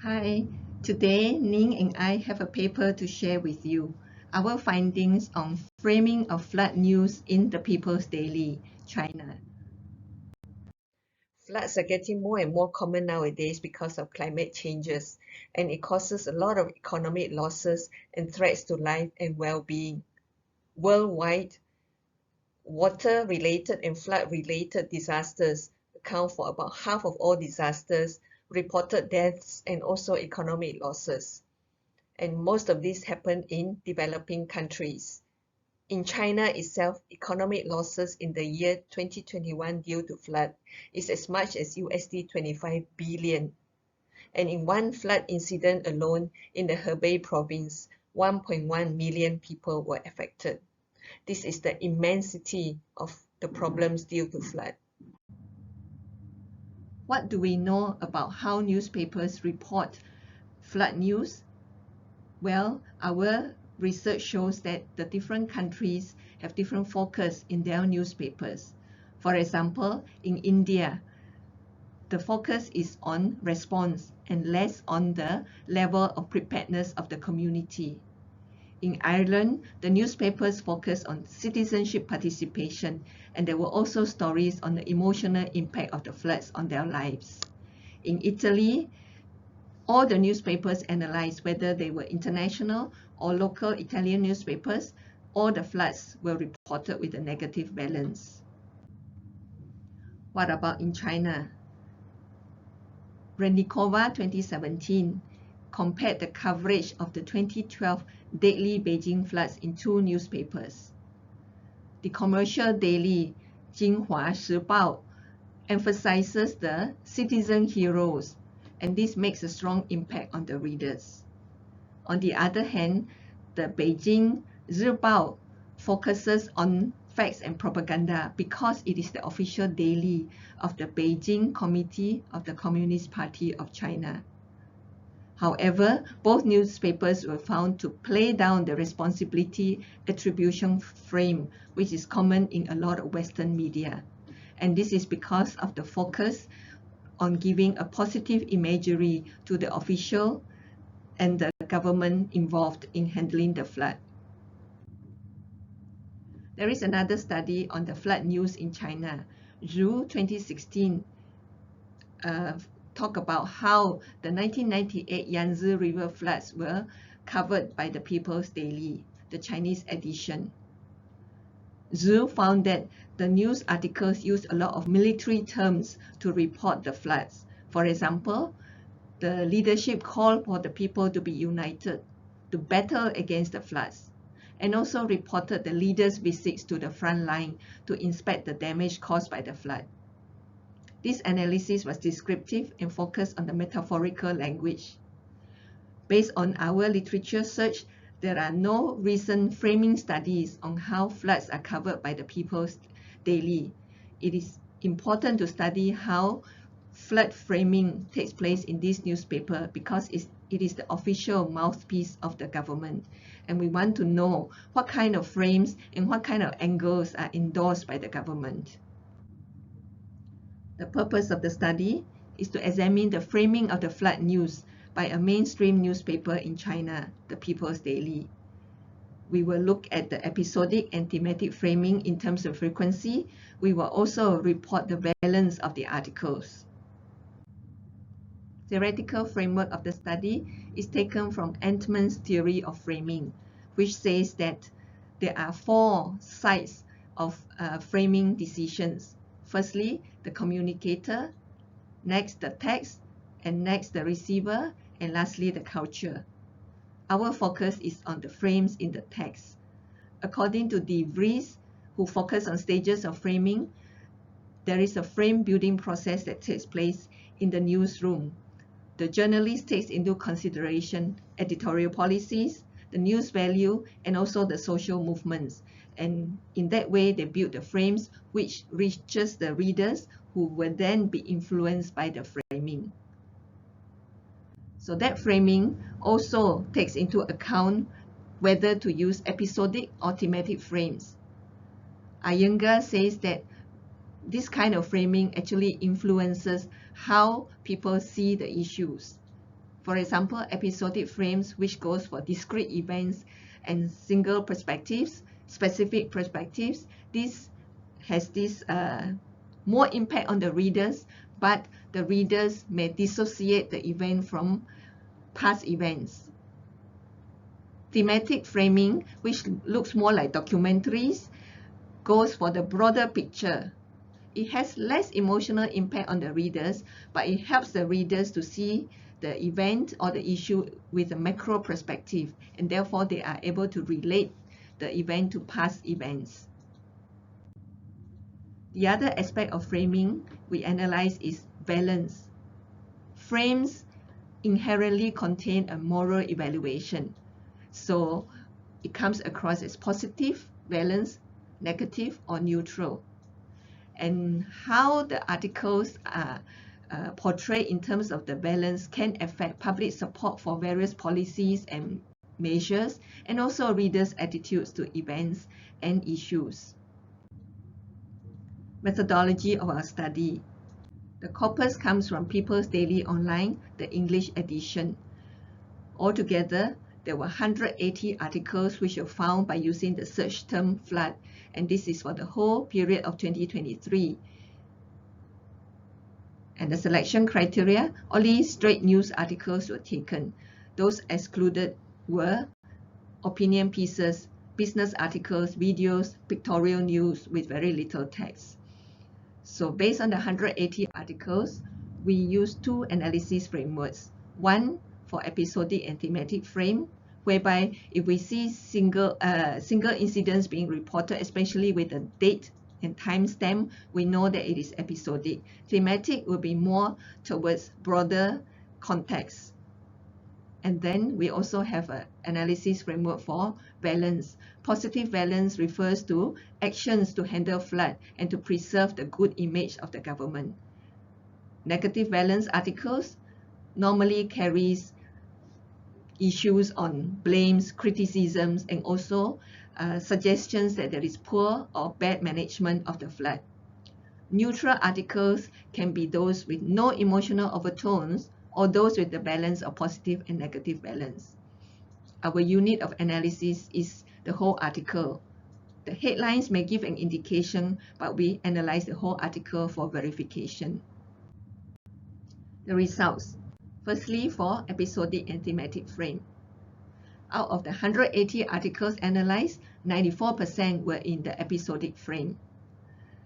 Hi, today Ning and I have a paper to share with you. Our findings on framing of flood news in the People's Daily, China. Floods are getting more and more common nowadays because of climate changes, and it causes a lot of economic losses and threats to life and well-being. Worldwide, water-related and flood-related disasters account for about half of all disasters, reported deaths, and also economic losses. And most of these happen in developing countries. In China itself, economic losses in the year 2021 due to flood is as much as $25 billion. And in one flood incident alone in the Hebei province, 1.1 million people were affected. This is the immensity of the problems due to flood. What do we know about how newspapers report flood news? Well, our research shows that the different countries have different focus in their newspapers. For example, in India, the focus is on response and less on the level of preparedness of the community. In Ireland, the newspapers focus on citizenship participation, and there were also stories on the emotional impact of the floods on their lives. In Italy, all the newspapers analyzed whether they were international or local Italian newspapers. All the floods were reported with a negative valence. What about in China? Rendikova 2017 compared the coverage of the 2012 deadly Beijing floods in two newspapers. The commercial daily Jinhua Shibao emphasizes the citizen heroes, and this makes a strong impact on the readers. On the other hand, the Beijing Zhibao focuses on facts and propaganda because it is the official daily of the Beijing Committee of the Communist Party of China. However, both newspapers were found to play down the responsibility attribution frame, which is common in a lot of Western media. And this is because of the focus on giving a positive imagery to the official and the government involved in handling the flood. There is another study on the flood news in China. Zhu 2016 talk about how the 1998 Yangtze River floods were covered by the People's Daily, the Chinese edition. Zhu found that the news articles used a lot of military terms to report the floods. For example, the leadership called for the people to be united to battle against the floods, and also reported the leaders' visits to the front line to inspect the damage caused by the flood. This analysis was descriptive and focused on the metaphorical language. Based on our literature search, there are no recent framing studies on how floods are covered by the People's Daily. It is important to study how flood framing takes place in this newspaper because it is the official mouthpiece of the government, and we want to know what kind of frames and what kind of angles are endorsed by the government. The purpose of the study is to examine the framing of the flood news by a mainstream newspaper in China, the People's Daily. We will look at the episodic and thematic framing in terms of frequency. We will also report the valence of the articles. Theoretical framework of the study is taken from Entman's theory of framing, which says that there are four sides of framing decisions. Firstly, the communicator, next the text, and next the receiver, and lastly the culture. Our focus is on the frames in the text. According to De Vries, who focused on stages of framing, there is a frame building process that takes place in the newsroom. The journalist takes into consideration editorial policies, the news value, and also the social movements. And in that way, they build the frames which reaches the readers who will then be influenced by the framing. So that framing also takes into account whether to use episodic or thematic frames. Iyengar says that this kind of framing actually influences how people see the issues. For example, episodic frames, which goes for discrete events and single perspectives, specific perspectives. This has more impact on the readers, but the readers may dissociate the event from past events. Thematic framing, which looks more like documentaries, goes for the broader picture. It has less emotional impact on the readers, but it helps the readers to see the event or the issue with a macro perspective, and therefore they are able to relate the event to past events. The other aspect of framing we analyze is valence. Frames inherently contain a moral evaluation, so it comes across as positive, valence, negative, or neutral. And how the articles are portrayed in terms of the valence can affect public support for various policies and measures, and also readers' attitudes to events and issues. Methodology of our study. The corpus comes from People's Daily Online, the English edition. Altogether, there were 180 articles which were found by using the search term flood, and this is for the whole period of 2023. And the selection criteria, only straight news articles were taken. Those excluded were opinion pieces, business articles, videos, pictorial news with very little text. So based on the 180 articles, we used two analysis frameworks. One for episodic and thematic frame, whereby if we see single incidents being reported, especially with the date and timestamp, we know that it is episodic. Thematic will be more towards broader context. And then we also have an analysis framework for valence. Positive valence refers to actions to handle flood and to preserve the good image of the government. Negative valence articles normally carries issues on blames, criticisms, and also suggestions that there is poor or bad management of the flood. Neutral articles can be those with no emotional overtones or those with the balance of positive and negative valence. Our unit of analysis is the whole article. The headlines may give an indication, but we analyze the whole article for verification. The results. Firstly, for episodic and thematic frame. Out of the 180 articles analyzed, 94% were in the episodic frame.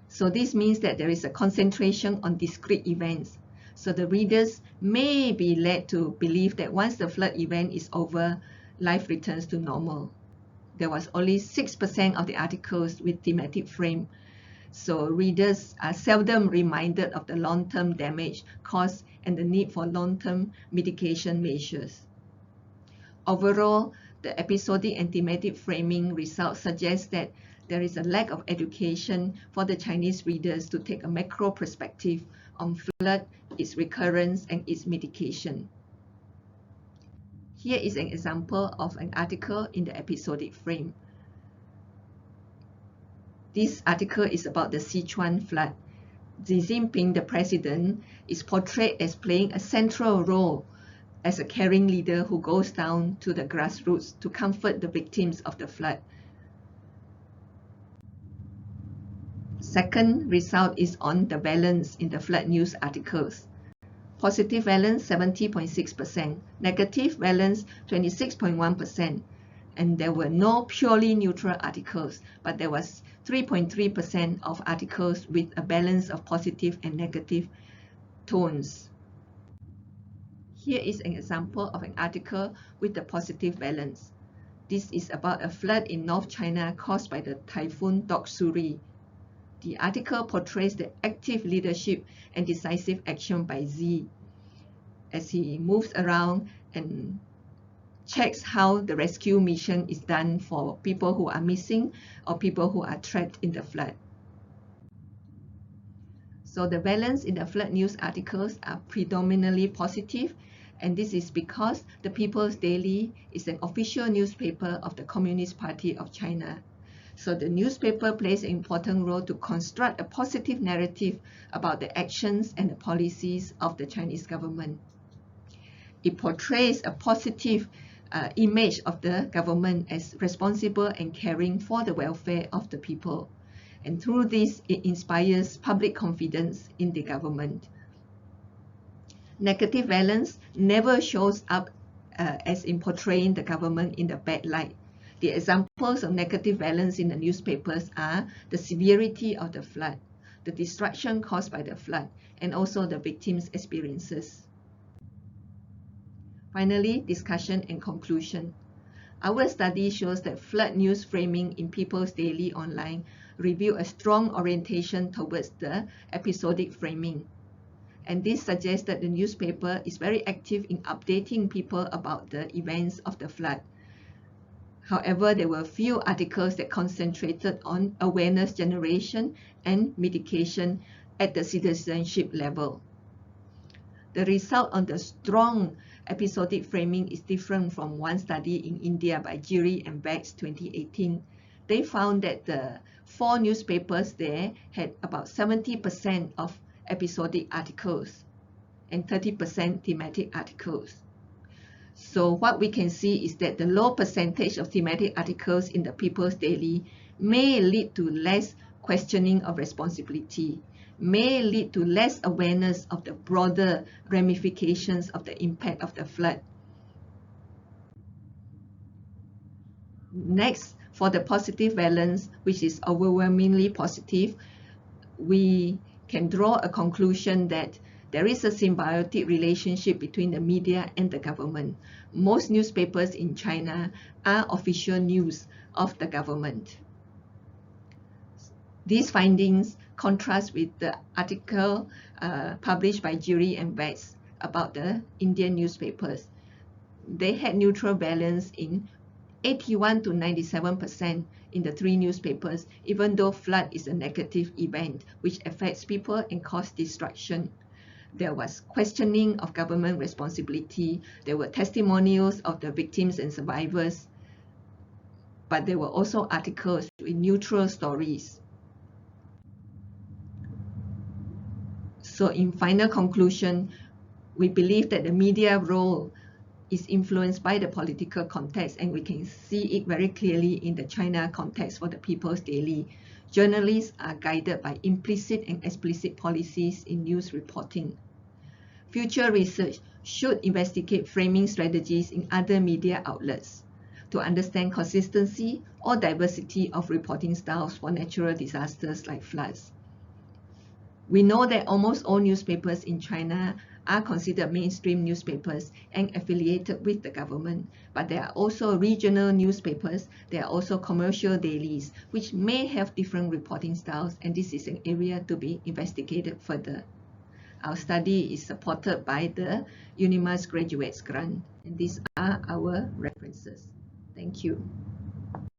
So this means that there is a concentration on discrete events. So the readers may be led to believe that once the flood event is over, life returns to normal. There was only 6% of the articles with thematic frame. So readers are seldom reminded of the long-term damage caused and the need for long-term mitigation measures. Overall, the episodic and thematic framing results suggest that there is a lack of education for the Chinese readers to take a macro perspective on flood, its recurrence, and its mitigation. Here is an example of an article in the episodic frame. This article is about the Sichuan flood. Xi Jinping, the president, is portrayed as playing a central role as a caring leader who goes down to the grassroots to comfort the victims of the flood. Second result is on the valence in the flood news articles. Positive valence 70.6%, negative valence 26.1%, and there were no purely neutral articles, but there was 3.3% of articles with a balance of positive and negative tones. Here is an example of an article with the positive valence. This is about a flood in North China caused by the typhoon Doksuri. The article portrays the active leadership and decisive action by Xi as he moves around and checks how the rescue mission is done for people who are missing or people who are trapped in the flood. So the valence in the flood news articles are predominantly positive, and this is because the People's Daily is an official newspaper of the Communist Party of China. So the newspaper plays an important role to construct a positive narrative about the actions and the policies of the Chinese government. It portrays a positive image of the government as responsible and caring for the welfare of the people. And through this, it inspires public confidence in the government. Negative valence never shows up as in portraying the government in the bad light. The examples of negative valence in the newspapers are the severity of the flood, the destruction caused by the flood, and also the victims' experiences. Finally, discussion and conclusion. Our study shows that flood news framing in People's Daily Online reveal a strong orientation towards the episodic framing. And this suggests that the newspaper is very active in updating people about the events of the flood. However, there were few articles that concentrated on awareness generation and mitigation at the citizenship level. The result on the strong episodic framing is different from one study in India by Giri and Bax 2018. They found that the 4 newspapers there had about 70% of episodic articles and 30% thematic articles. So what we can see is that the low percentage of thematic articles in the People's Daily may lead to less questioning of responsibility, may lead to less awareness of the broader ramifications of the impact of the flood. Next, for the positive valence, which is overwhelmingly positive, we can draw a conclusion that there is a symbiotic relationship between the media and the government. Most newspapers in China are official news of the government. These findings contrast with the article published by Giri and Bax about the Indian newspapers. They had neutral valence in 81 to 97% in the 3 newspapers, even though flood is a negative event which affects people and causes destruction. There was questioning of government responsibility. There were testimonials of the victims and survivors. But there were also articles with neutral stories. So in final conclusion, we believe that the media role is influenced by the political context, and we can see it very clearly in the China context for the People's Daily. Journalists are guided by implicit and explicit policies in news reporting. Future research should investigate framing strategies in other media outlets to understand consistency or diversity of reporting styles for natural disasters like floods. We know that almost all newspapers in China are considered mainstream newspapers and affiliated with the government, but there are also regional newspapers, there are also commercial dailies, which may have different reporting styles, and this is an area to be investigated further. Our study is supported by the UNIMAS Graduates Grant, and these are our references. Thank you.